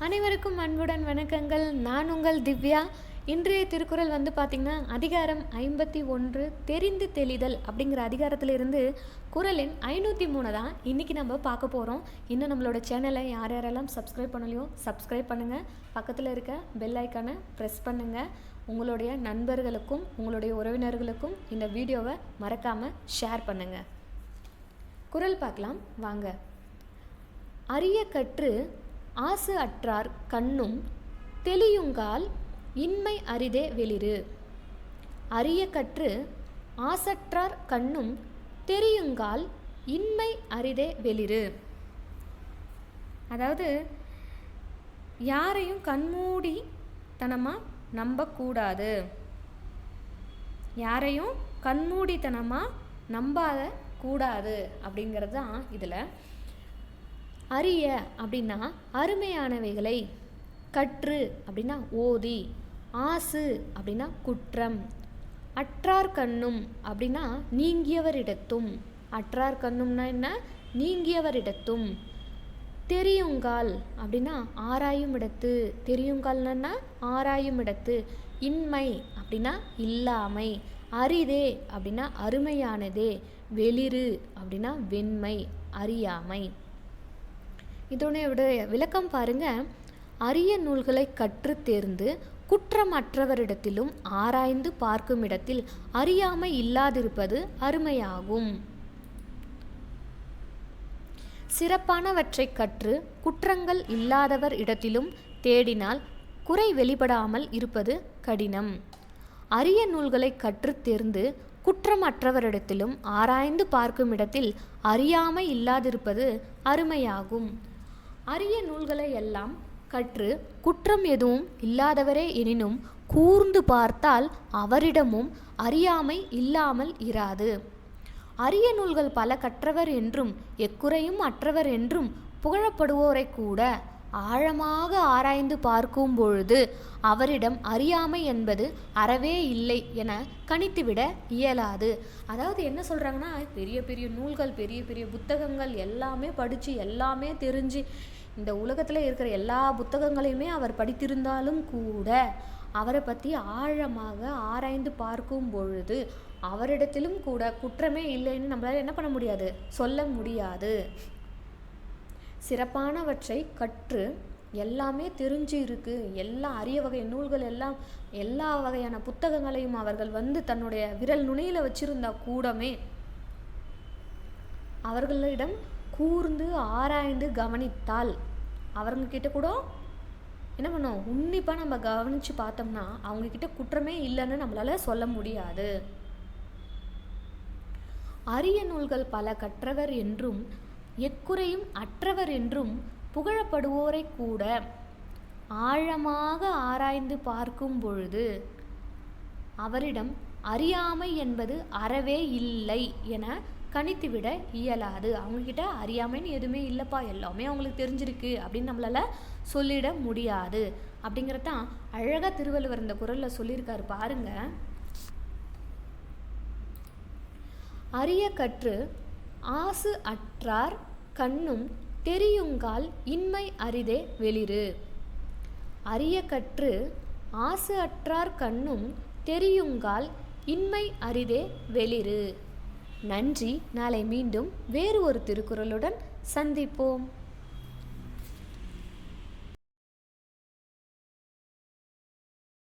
அனைவருக்கும் அன்புடன் வணக்கங்கள். நான் உங்கள் திவ்யா. இன்றைய திருக்குறள் பார்த்திங்கன்னா அதிகாரம் 51 தெரிந்து தெளிதல் அப்படிங்கிற அதிகாரத்திலிருந்து குறள் எண் 503 தான் இன்றைக்கி நம்ம பார்க்க போகிறோம். இன்னும் நம்மளோட சேனலை யார் யாரெல்லாம் சப்ஸ்கிரைப் பண்ணலையோ சப்ஸ்கிரைப் பண்ணுங்கள். பக்கத்தில் இருக்க பெல் ஐக்கானை ப்ரெஸ் பண்ணுங்கள். உங்களுடைய நண்பர்களுக்கும் உங்களுடைய உறவினர்களுக்கும் இந்த வீடியோவை மறக்காமல் ஷேர் பண்ணுங்கள். குறள் பார்க்கலாம் வாங்க. அரிய கற்று ஆசு அற்றார் கண்ணும் தெளியுங்கால் இன்மை அரிதே வெளிறு. அரிய கற்று ஆசற்றார் கண்ணும் தெரியுங்கால் இன்மை அரிதே வெளிறு. அதாவது யாரையும் கண்மூடி தனமாக நம்பக்கூடாது, யாரையும் கண்மூடித்தனமாக நம்பாத கூடாது அப்படிங்கிறது தான் இதில். அரிய அப்படின்னா அருமையானவைகளை, கற்று அப்படின்னா ஓதி, ஆசு அப்படின்னா குற்றம், அற்றார் கண்ணும் அப்படின்னா நீங்கியவரிடத்தும், அற்றார் கண்ணும்னா என்ன, நீங்கியவரிடத்தும், தெரியுங்கால் அப்படின்னா ஆராயும் இடத்து, தெரியுங்கால்னா ஆராயும் இடத்து, இன்மை அப்படின்னா இல்லாமை, அரிதே அப்படின்னா அருமையானதே, வெளிறு அப்படின்னா வெண்மை அறியாமை. இதோட விளக்கம் பாருங்க. அரிய நூல்களை கற்று தேர்ந்து குற்றமற்றவரிடத்திலும் ஆராய்ந்து பார்க்கும் இடத்தில் அறியாமை இல்லாதிருப்பது அருமையாகும். சிறப்பானவற்றை கற்று குற்றங்கள் இல்லாதவர் இடத்திலும் தேடினால் குறை வெளிப்படாமல் இருப்பது கடினம். அரிய நூல்களை கற்று தேர்ந்து குற்றமற்றவரிடத்திலும் ஆராய்ந்து பார்க்கும் இடத்தில் அறியாமை இல்லாதிருப்பது அருமையாகும். அரிய நூல்களை எல்லாம் கற்று குற்றம் எதுவும் இல்லாதவரே எனினும் கூர்ந்து பார்த்தால் அவரிடமும் அறியாமை இல்லாமல் இராது. அரிய நூல்கள் பல கற்றவர் என்றும் எக்குறையும் அற்றவர் என்றும் புகழப்படுவோரை கூட ஆழமாக ஆராய்ந்து பார்க்கும் பொழுது அவரிடம் அறியாமை என்பது அறவே இல்லை என கணித்துவிட இயலாது. அதாவது என்ன சொல்கிறாங்கன்னா, பெரிய பெரிய நூல்கள், பெரிய பெரிய புத்தகங்கள் எல்லாமே படித்து எல்லாமே தெரிஞ்சு இந்த உலகத்தில் இருக்கிற எல்லா புத்தகங்களையுமே அவர் படித்திருந்தாலும் கூட அவரை பற்றி ஆழமாக ஆராய்ந்து பார்க்கும் பொழுது அவரிடத்திலும் கூட குற்றமே இல்லைன்னு நம்மளால் என்ன பண்ண முடியாது, சொல்ல முடியாது. சிறப்பானவற்றை கற்று எல்லாமே தெரிஞ்சு இருக்கு, எல்லா அரிய வகை நூல்கள் எல்லாம் எல்லா வகையான புத்தகங்களையும் அவர்கள் தன்னுடைய விரல் நுனியில் வச்சிருந்தா கூடமே அவர்களிடம் கூர்ந்து ஆராய்ந்து கவனித்தால் அவங்கக்கிட்ட கூட என்ன பண்ணோம், உன்னிப்பாக நம்ம கவனித்து பார்த்தோம்னா அவங்கக்கிட்ட குற்றமே இல்லைன்னு நம்மளால் சொல்ல முடியாது. அரிய நூல்கள் பல கற்றவர் என்றும் எக்குறையும் அற்றவர் என்றும் புகழப்படுவோரை கூட ஆழமாக ஆராய்ந்து பார்க்கும் பொழுது அவரிடம் அறியாமை என்பது அறவே இல்லை என கணித்துவிட இயலாது. அவங்கக்கிட்ட அறியாமைன்னு எதுவுமே இல்லைப்பா, எல்லாமே அவங்களுக்கு தெரிஞ்சிருக்கு அப்படின்னு நம்மளால் சொல்லிட முடியாது. அப்படிங்கிறதான் அழகாக திருவள்ளுவர் இந்த குறளில் சொல்லியிருக்காரு பாருங்க. அரிய கற்று ஆசு அற்றார் கண்ணும் தெரியுங்கால் இன்மை அரிதே வெளிறு. அரிய கற்று ஆசு அற்றார் கண்ணும் தெரியுங்கால் இன்மை அரிதே வெளிறு. நன்றி. நாளை மீண்டும் வேறு ஒரு திருக்குறளுடன் சந்திப்போம்.